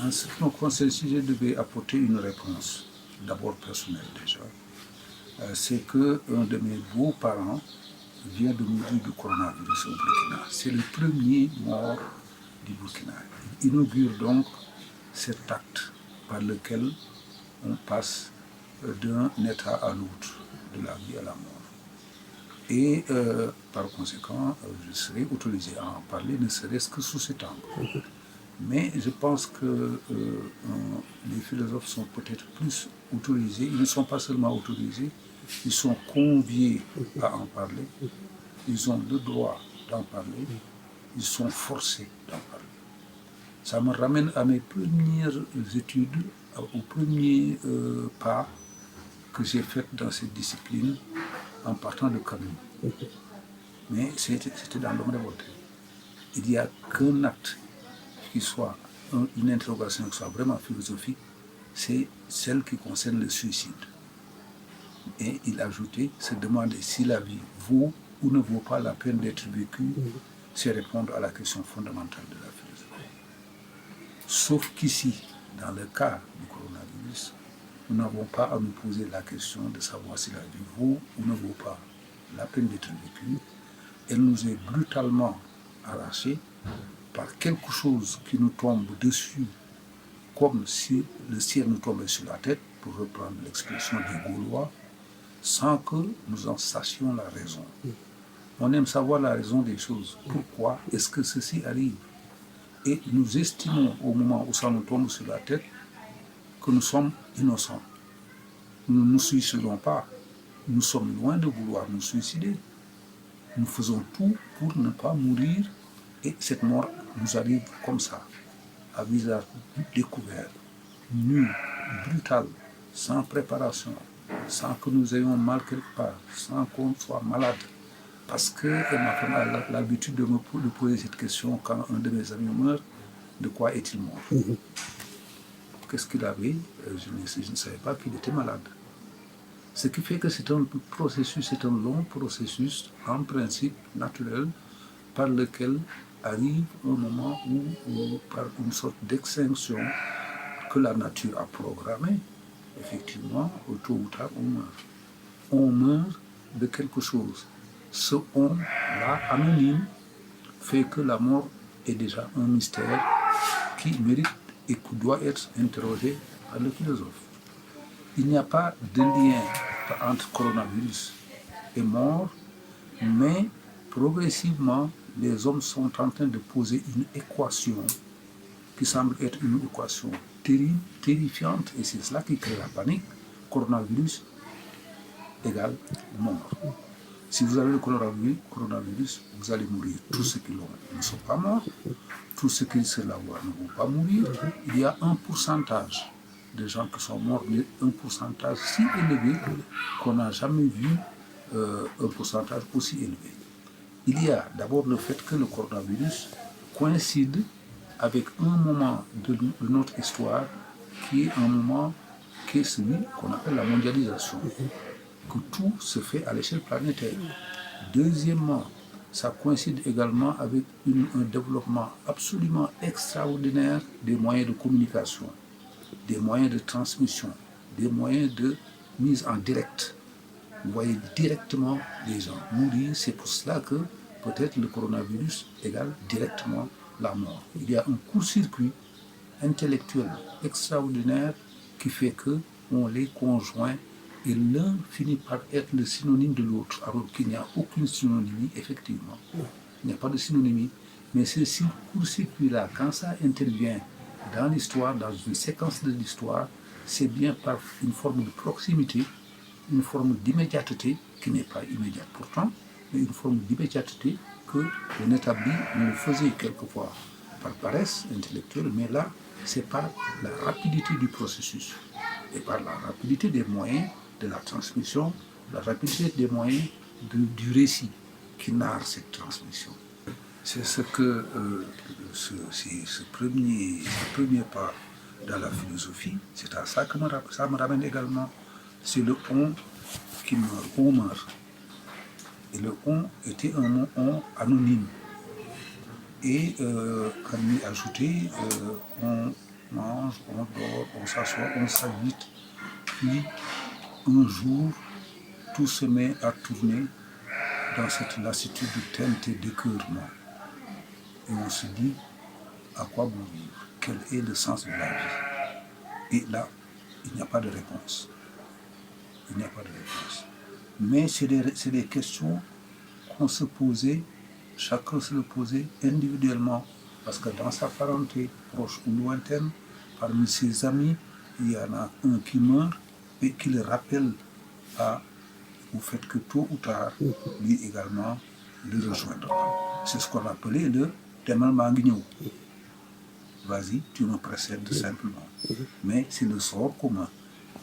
En ce qui me concerne, si je devais apporter une réponse, d'abord personnelle déjà, c'est qu'un de mes beaux-parents vient de mourir du coronavirus au Burkina. C'est le premier mort du Burkina. Il inaugure donc cet acte par lequel on passe d'un état à l'autre, de la vie à la mort. Et par conséquent, je serai autorisé à en parler, ne serait-ce que sous cet angle. Mais je pense que les philosophes sont peut-être plus autorisés. Ils ne sont pas seulement autorisés, ils sont conviés à en parler. Ils ont le droit d'en parler. Ils sont forcés d'en parler. Ça me ramène à mes premières études, au premier pas que j'ai fait dans cette discipline en partant de Camus. Mais c'était dans l'homme révolté. Il n'y a qu'un acte qui soit une interrogation qui soit vraiment philosophique, c'est celle qui concerne le suicide. Et il ajoutait, se demander si la vie vaut ou ne vaut pas la peine d'être vécue, c'est répondre à la question fondamentale de la philosophie. Sauf qu'ici, dans le cas du coronavirus, nous n'avons pas à nous poser la question de savoir si la vie vaut ou ne vaut pas la peine d'être vécue. Elle nous est brutalement arrachée par quelque chose qui nous tombe dessus, comme si le ciel nous tombait sur la tête, pour reprendre l'expression des Gaulois, sans que nous en sachions la raison. On aime savoir la raison des choses. Pourquoi est-ce que ceci arrive? Et nous estimons au moment où ça nous tombe sur la tête que nous sommes innocents. Nous ne nous suicidons pas. Nous sommes loin de vouloir nous suicider. Nous faisons tout pour ne pas mourir et cette mort nous arrive comme ça, à visage découvert, nu, brutal, sans préparation, sans que nous ayons mal quelque part, sans qu'on soit malade. Parce que ma femme a l'habitude de me poser cette question quand un de mes amis meurt, de quoi est-il mort? Qu'est-ce qu'il avait? Je ne savais pas qu'il était malade. Ce qui fait que c'est un processus, c'est un long processus, en principe naturel, par lequel arrive un moment où par une sorte d'extinction que la nature a programmée, effectivement, tôt ou tard, on meurt. On meurt de quelque chose. Ce on-là, anonyme, fait que la mort est déjà un mystère qui mérite et qui doit être interrogé par le philosophe. Il n'y a pas de lien entre coronavirus et mort, mais progressivement, les hommes sont en train de poser une équation qui semble être une équation terrible, terrifiante, et c'est cela qui crée la panique. Coronavirus égale mort. Si vous avez le coronavirus, vous allez mourir. Tous ceux qui l'ont ne sont pas morts. Tous ceux qui se l'avoir ne vont pas mourir. Il y a un pourcentage de gens qui sont morts, mais un pourcentage si élevé qu'on n'a jamais vu un pourcentage aussi élevé. Il y a d'abord le fait que le coronavirus coïncide avec un moment de notre histoire qui est un moment qui est celui qu'on appelle la mondialisation, que tout se fait à l'échelle planétaire. Deuxièmement, ça coïncide également avec un développement absolument extraordinaire des moyens de communication, des moyens de transmission, des moyens de mise en direct. Vous voyez directement les gens mourir, c'est pour cela que peut-être le coronavirus égale directement la mort. Il y a un court-circuit intellectuel extraordinaire qui fait qu'on les conjoint et l'un finit par être le synonyme de l'autre, alors qu'il n'y a aucune synonymie, effectivement. Il n'y a pas de synonymie, mais ce court-circuit-là, quand ça intervient dans l'histoire, dans une séquence de l'histoire, c'est bien par une forme de proximité, une forme d'immédiateté, qui n'est pas immédiate pourtant, mais une forme d'immédiateté que l'on établit, on le faisait quelquefois par paresse intellectuelle, mais là, c'est par la rapidité du processus et par la rapidité des moyens de la transmission, la rapidité des moyens du récit qui narre cette transmission. C'est ce que ce premier pas dans la philosophie, c'est à ça que ça me ramène également. C'est le on qui meurt, on meurt. Et le on était un on anonyme. Et comme il ajoutait, on mange, on dort, on s'assoit, on s'agite. Puis, un jour, tout se met à tourner dans cette lassitude de teinte et d'écœurement. Et on se dit, à quoi bon vivre? Quel est le sens de la vie? Et là, il n'y a pas de réponse. Il n'y a pas de réponse. Mais c'est des questions qu'on se posait, chacun se le posait individuellement. Parce que dans sa parenté proche ou lointaine, parmi ses amis, il y en a un qui meurt et qui le rappelle au fait que tôt ou tard, lui également le rejoindra. C'est ce qu'on appelait le Demal Manguignou. Vas-y, tu me précèdes simplement. Mais c'est le sort commun.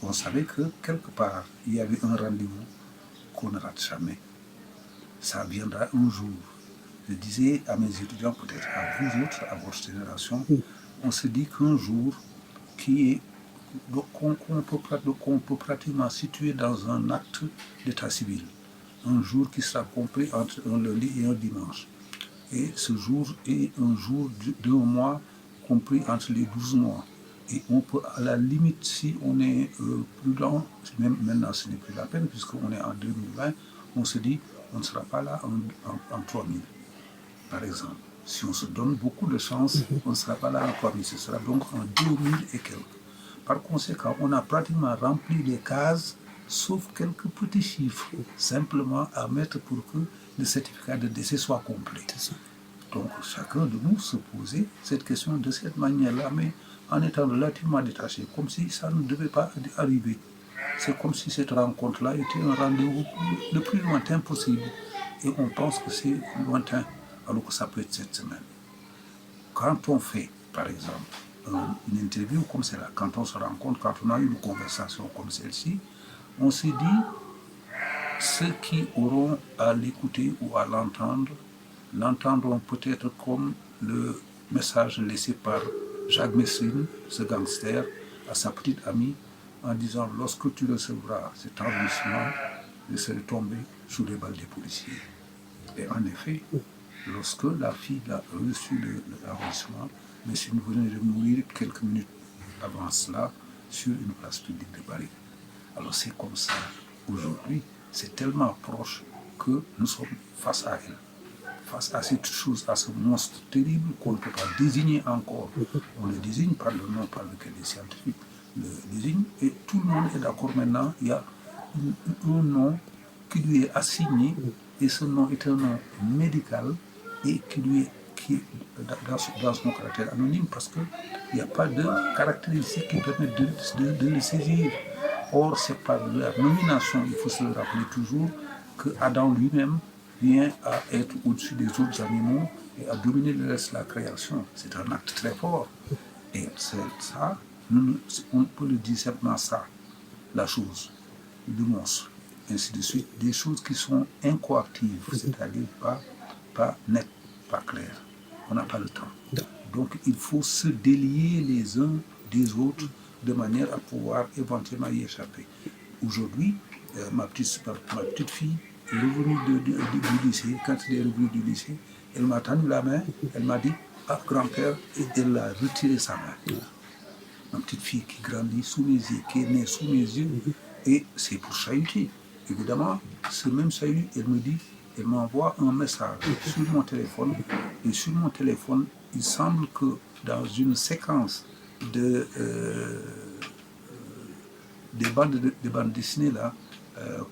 On savait que quelque part, il y avait un rendez-vous qu'on ne rate jamais. Ça viendra un jour. Je disais à mes étudiants, peut-être à vous autres, à votre génération, on se dit qu'un jour, qu'on peut pratiquement situer dans un acte d'état civil, un jour qui sera compris entre un lundi et un dimanche. Et ce jour est un jour d'un mois compris entre les 12 mois. Et on peut, à la limite, si on est prudent, même maintenant ce n'est plus la peine, puisqu'on est en 2020, on se dit, on ne sera pas là en 3000, par exemple. Si on se donne beaucoup de chance, on ne sera pas là en 3000, ce sera donc en 2000 et quelques. Par conséquent, on a pratiquement rempli les cases, sauf quelques petits chiffres, simplement à mettre pour que le certificat de décès soit complet. Donc chacun de nous se posait cette question de cette manière-là, mais en étant relativement détaché, comme si ça ne devait pas arriver. C'est comme si cette rencontre-là était un rendez-vous le plus lointain possible. Et on pense que c'est lointain, alors que ça peut être cette semaine. Quand on fait, par exemple, une interview comme celle-là, quand on se rencontre, quand on a une conversation comme celle-ci, on se dit, ceux qui auront à l'écouter ou à l'entendront peut-être comme le message laissé par Jacques Messrine, ce gangster, à sa petite amie, en disant, lorsque tu recevras cet enregistrement, je serai tombé sous les balles des policiers. Et en effet, lorsque la fille a reçu l'enregistrement, Messrine venait de mourir quelques minutes avant cela sur une place publique de Paris. Alors c'est comme ça. Aujourd'hui, c'est tellement proche que nous sommes face à elle. Face à cette chose, à ce monstre terrible qu'on ne peut pas désigner encore. On le désigne par le nom par lequel les scientifiques le désignent, et tout le monde est d'accord maintenant, il y a un nom qui lui est assigné, et ce nom est un nom médical, et qui est dans son caractère anonyme, parce qu'il n'y a pas de caractéristiques qui permettent de le saisir. Or, c'est par la nomination, il faut se le rappeler toujours, que Adam lui-même vient à être au-dessus des autres animaux et à dominer le reste de la création. C'est un acte très fort. Et c'est ça, on peut le dire simplement ça, la chose, le monstre, ainsi de suite, des choses qui sont incoactives, c'est-à-dire pas nettes, pas claires. On n'a pas le temps. Donc il faut se délier les uns des autres de manière à pouvoir éventuellement y échapper. Aujourd'hui, ma petite fille est revenue du lycée. Quand elle est revenue du lycée, elle m'a tendu la main, elle m'a dit « Ah, grand-père », et elle a retiré sa main. Ma petite fille qui grandit sous mes yeux, qui est née sous mes yeux, et c'est pour chahuter. Évidemment, ce même chahut, elle m'envoie un message sur mon téléphone, et sur mon téléphone, il semble que dans une séquence des bandes dessinées là,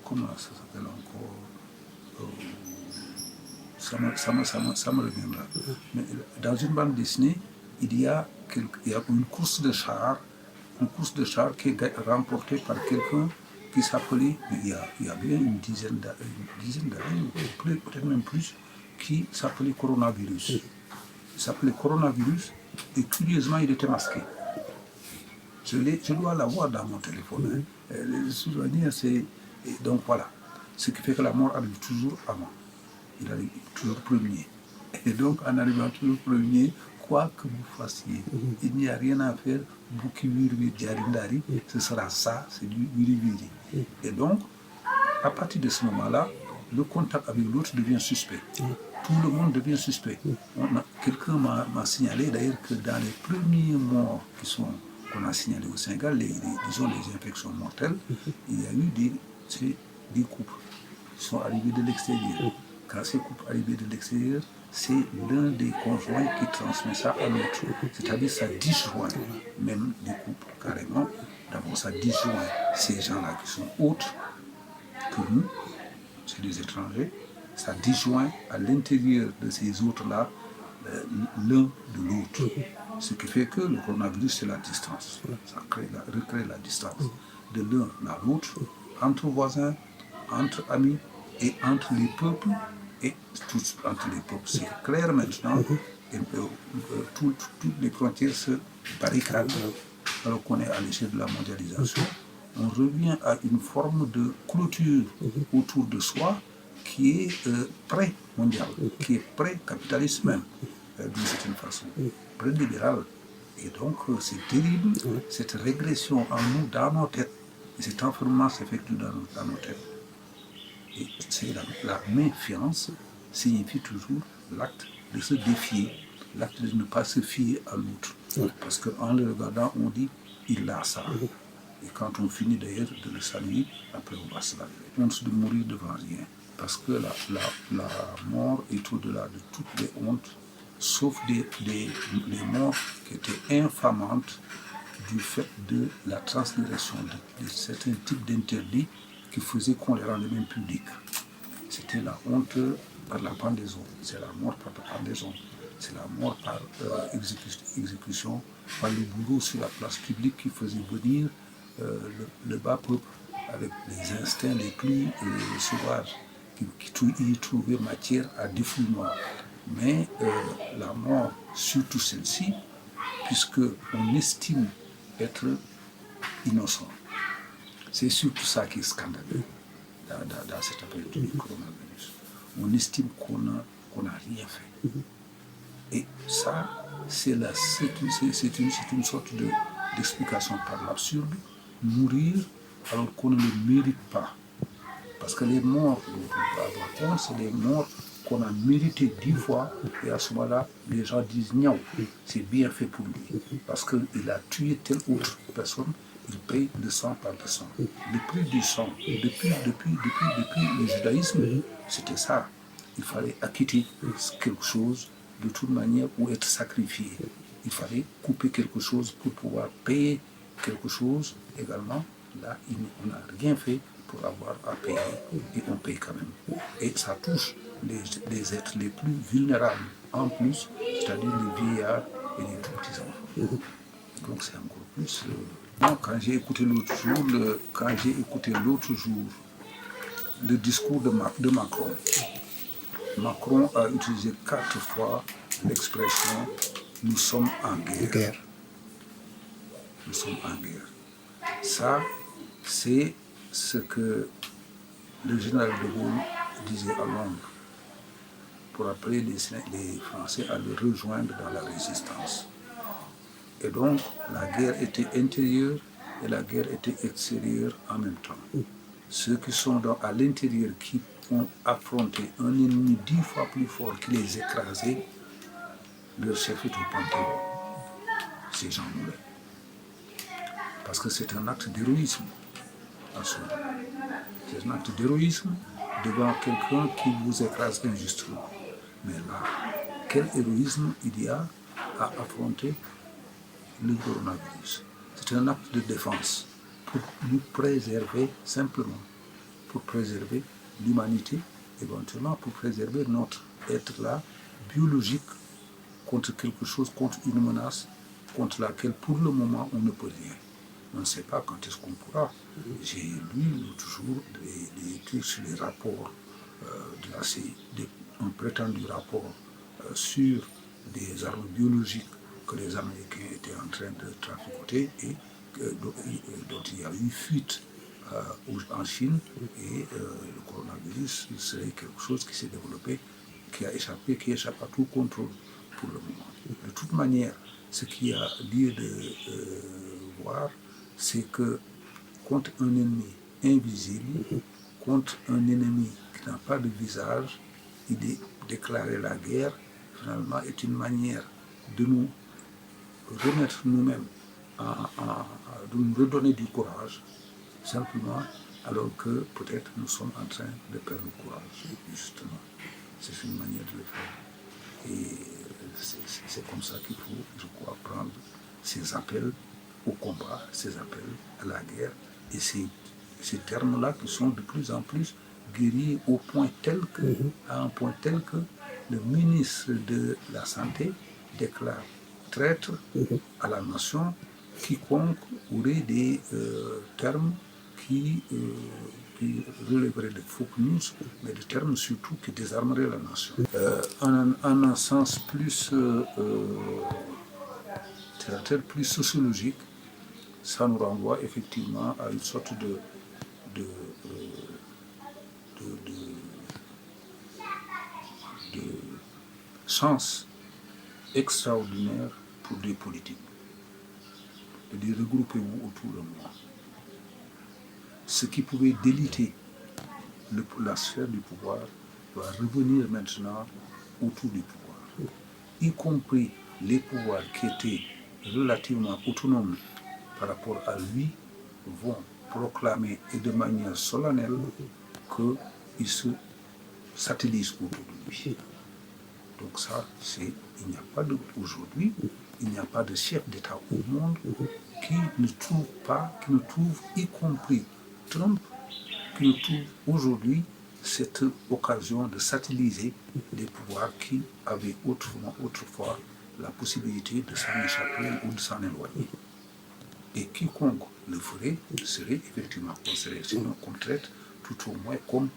comment ça s'appelle encore, ça me reviendra. Mais dans une bande dessinée, il y a une course de char qui est remportée par quelqu'un qui s'appelait, il y a bien une dizaine d'années, peut-être même plus, qui s'appelait Coronavirus. Il s'appelait Coronavirus, et curieusement, il était masqué. Je dois l'avoir dans mon téléphone. Les souvenirs, c'est... Donc voilà. Ce qui fait que la mort arrive toujours avant. Il arrive toujours premier. Et donc, en arrivant toujours premier, quoi que vous fassiez, il n'y a rien à faire. Bouki Wiri Djarindari, ce sera ça, c'est du Wiri Wiri. Et donc, à partir de ce moment-là, le contact avec l'autre devient suspect. Tout le monde devient suspect. Quelqu'un m'a signalé d'ailleurs que dans les premiers morts qui sont qu'on a signalées au Sénégal, disons les infections mortelles, il y a eu des couples qui sont arrivés de l'extérieur. Quand ces couples arrivés de l'extérieur, c'est l'un des conjoints qui transmet ça à l'autre. C'est-à-dire ça disjoint même des couples, carrément. D'abord, ça disjoint ces gens-là qui sont autres que nous, c'est des étrangers. Ça disjoint à l'intérieur de ces autres-là l'un de l'autre. Ce qui fait que le coronavirus, c'est la distance. Ça recrée la distance de l'un à l'autre, entre voisins, entre amis et entre les peuples et tous entre les peuples. C'est clair maintenant. Et, toutes les frontières se barricadent alors qu'on est à l'échelle de la mondialisation. On revient à une forme de clôture autour de soi qui est pré-mondial, qui est pré-capitaliste même, d'une certaine façon, pré-libéral. Et donc, c'est terrible, cette régression en nous, dans nos têtes, et cet enfermement s'effectue dans nos têtes. Et c'est la méfiance signifie toujours l'acte de se défier, l'acte de ne pas se fier à l'autre. Parce qu'en le regardant, on dit, il a ça. Et quand on finit d'ailleurs de le saluer, après on va se laver. Honte de mourir devant rien. Parce que la mort est au-delà de toutes les hontes, sauf les morts qui étaient infamantes du fait de la transgression de certains types d'interdits qui faisaient qu'on les rendait même publics. C'était la honte par la pendaison, c'est la mort par la pendaison, c'est la mort par exécution, par le bourreau sur la place publique qui faisait venir le bas peuple avec les instincts les plus sauvages, qui y trouvaient matière à défoulement. Mais la mort, surtout celle-ci, puisqu'on estime être innocent. C'est surtout ça qui est scandaleux dans cette affaire du coronavirus. On estime qu'on n'a rien fait. Et ça, c'est une sorte d'explication par l'absurde. Mourir alors qu'on ne le mérite pas. Parce que les morts dont on peut avoir compte, c'est des morts qu'on a mérité 10 fois, et à ce moment-là, les gens disent non, c'est bien fait pour lui. Parce qu'il a tué telle autre personne, il paye le sang par le sang. Le prix du sang, depuis le judaïsme, c'était ça. Il fallait acquitter quelque chose de toute manière ou être sacrifié. Il fallait couper quelque chose pour pouvoir payer quelque chose également. Là, on n'a rien fait pour avoir à payer et on paye quand même. Et ça touche les êtres les plus vulnérables en plus, c'est-à-dire les vieillards et les tout petits enfants. Donc c'est encore plus. Quand j'ai écouté l'autre jour le discours de Macron, Macron a utilisé 4 fois l'expression « nous sommes en guerre ». Nous sommes en guerre. Ça, c'est ce que le général de Gaulle disait à Londres pour appeler les Français à le rejoindre dans la résistance. Et donc, la guerre était intérieure et la guerre était extérieure en même temps. Ceux qui sont à l'intérieur, qui ont affronté un ennemi 10 fois plus fort qui les écrasait, leur chef est au Panthéon. C'est Jean Moulin. Parce que c'est un acte d'héroïsme. C'est un acte d'héroïsme devant quelqu'un qui vous écrase injustement. Mais là, quel héroïsme il y a à affronter le coronavirus? C'est un acte de défense pour nous préserver simplement, pour préserver l'humanité, éventuellement pour préserver notre être-là biologique contre quelque chose, contre une menace contre laquelle pour le moment on ne peut rien. On ne sait pas quand est-ce qu'on pourra. J'ai lu l'autre jour des trucs sur les rapports un prétendu rapport sur des armes biologiques que les Américains étaient en train de traficoter et dont il y a eu fuite en Chine, et le coronavirus serait quelque chose qui s'est développé, qui échappe à tout contrôle pour le moment. De toute manière, ce qu'il y a lieu de voir, c'est que contre un ennemi invisible, contre un ennemi qui n'a pas de visage, déclarer la guerre, finalement, est une manière de nous remettre nous-mêmes de nous redonner du courage, simplement, alors que peut-être nous sommes en train de perdre le courage, justement. C'est une manière de le faire. Et c'est comme ça qu'il faut, je crois, prendre ces appels au combat, ces appels à la guerre, et ces termes-là qui sont de plus en plus guéris au point tel que, à un point tel que le ministre de la Santé déclare traître à la nation quiconque aurait des termes qui relèveraient de fake news, mais des termes surtout qui désarmeraient la nation. En un sens plus plus sociologique, ça nous renvoie effectivement à une sorte de chance extraordinaire pour des politiques, de dire regroupez-vous autour de moi. Ce qui pouvait déliter la sphère du pouvoir doit revenir maintenant autour du pouvoir, y compris les pouvoirs qui étaient relativement autonomes par rapport à lui vont proclamer et de manière solennelle qu'ils se satellisent autour de lui. Donc ça, il n'y a pas aujourd'hui, il n'y a pas de chef d'État au monde qui ne trouve, y compris Trump, qui ne trouve aujourd'hui cette occasion de satelliser des pouvoirs qui avaient autrefois la possibilité de s'en échapper ou de s'en éloigner. Et quiconque le ferait serait effectivement considéré comme traître, tout au moins comme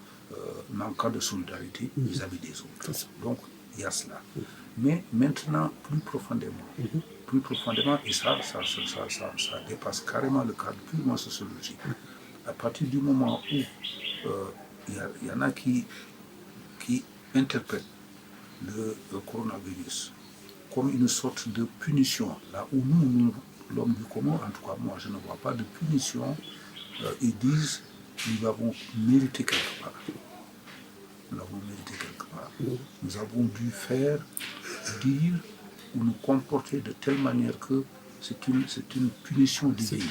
manquant de solidarité vis-à-vis des autres. Donc, il y a cela. Mais maintenant, plus profondément, et ça dépasse carrément le cadre purement sociologique. À partir du moment où il y en a qui interprètent le coronavirus comme une sorte de punition, là où nous, l'homme du commun, en tout cas moi, je ne vois pas de punition, ils disent nous l'avons mérité quelque part. Nous l'avons mérité quelque part. Nous avons dû faire, dire ou nous comporter de telle manière que c'est une punition divine.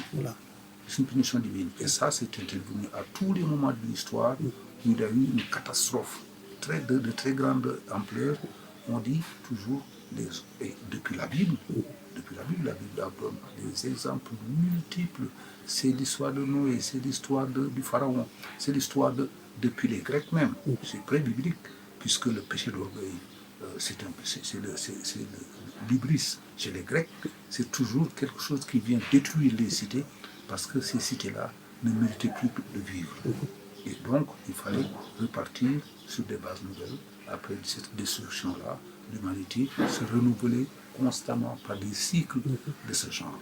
C'est une punition divine. Et ça, c'est intervenu à tous les moments de l'histoire où il y a eu une catastrophe de très grande ampleur. On dit toujours, et depuis la Bible, la Bible donne des exemples multiples. C'est l'histoire de Noé, c'est l'histoire du Pharaon, c'est l'histoire depuis les Grecs même. C'est pré-biblique, puisque le péché d'orgueil, c'est le l'hybris chez les Grecs, c'est toujours quelque chose qui vient détruire les cités, parce que ces cités-là ne méritaient plus de vivre. Et donc, il fallait repartir sur des bases nouvelles. Après cette destruction-là, l'humanité se renouvelait constamment par des cycles de ce genre.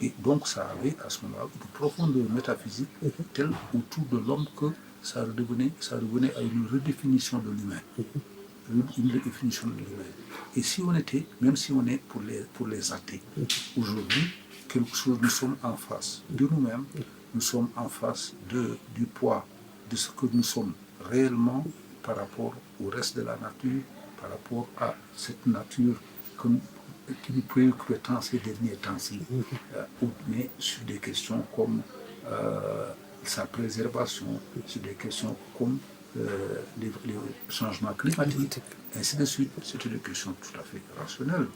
Et donc, ça avait à ce moment-là une profondeur métaphysique telle autour de l'homme que ça revenait à une redéfinition de l'humain. Une redéfinition de l'humain. Et si on était, même si on est pour les athées, aujourd'hui, quelque chose, nous sommes en face de nous-mêmes, nous sommes en face du poids de ce que nous sommes réellement par rapport au reste de la nature, par rapport à cette nature qui nous préoccupe tant ces derniers temps-ci, mais sur des questions comme sa préservation, sur des questions comme les changements climatiques, ainsi de suite. C'est une question tout à fait rationnelle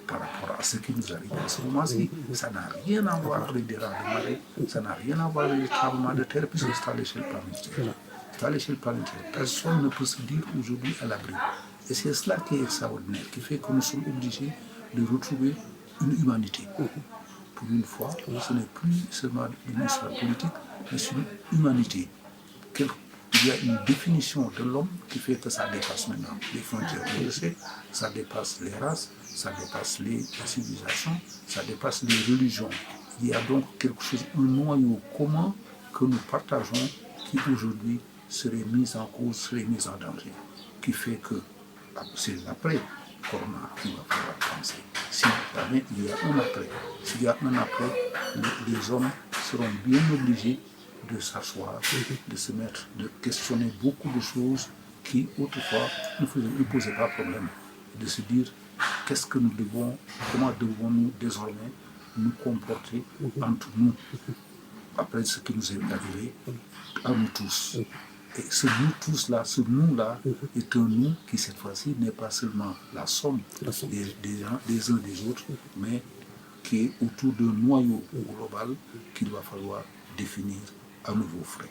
par rapport à ce qui nous arrive à ce moment-ci. Ça n'a rien à voir avec des raz de marée, ça n'a rien à voir avec des tremblements de terre, puisque c'est à l'échelle planétaire. C'est à l'échelle planétaire. Personne ne peut se dire aujourd'hui à l'abri. Et c'est cela qui est extraordinaire, qui fait que nous sommes obligés de retrouver une humanité. Pour une fois, ce n'est plus seulement une histoire politique, mais c'est une humanité. Il y a une définition de l'homme qui fait que ça dépasse maintenant les frontières, je le sais, ça dépasse les races, ça dépasse les civilisations, ça dépasse les religions. Il y a donc quelque chose, un noyau commun que nous partageons qui aujourd'hui serait mis en cause, serait mis en danger, qui fait que c'est l'après-corona qu'il va falloir penser. Si jamais il y a un après, s'il y a un après, les hommes seront bien obligés de s'asseoir, de se mettre, de questionner beaucoup de choses qui autrefois ne posaient pas problème, de se dire qu'est-ce que nous devons, comment devons-nous désormais nous comporter entre nous, après ce qui nous est arrivé, à nous tous. Et ce nous tous-là, ce nous-là, est un nous qui, cette fois-ci, n'est pas seulement la somme des uns des autres, mais qui est autour d'un noyau global qu'il va falloir définir à nouveau frais.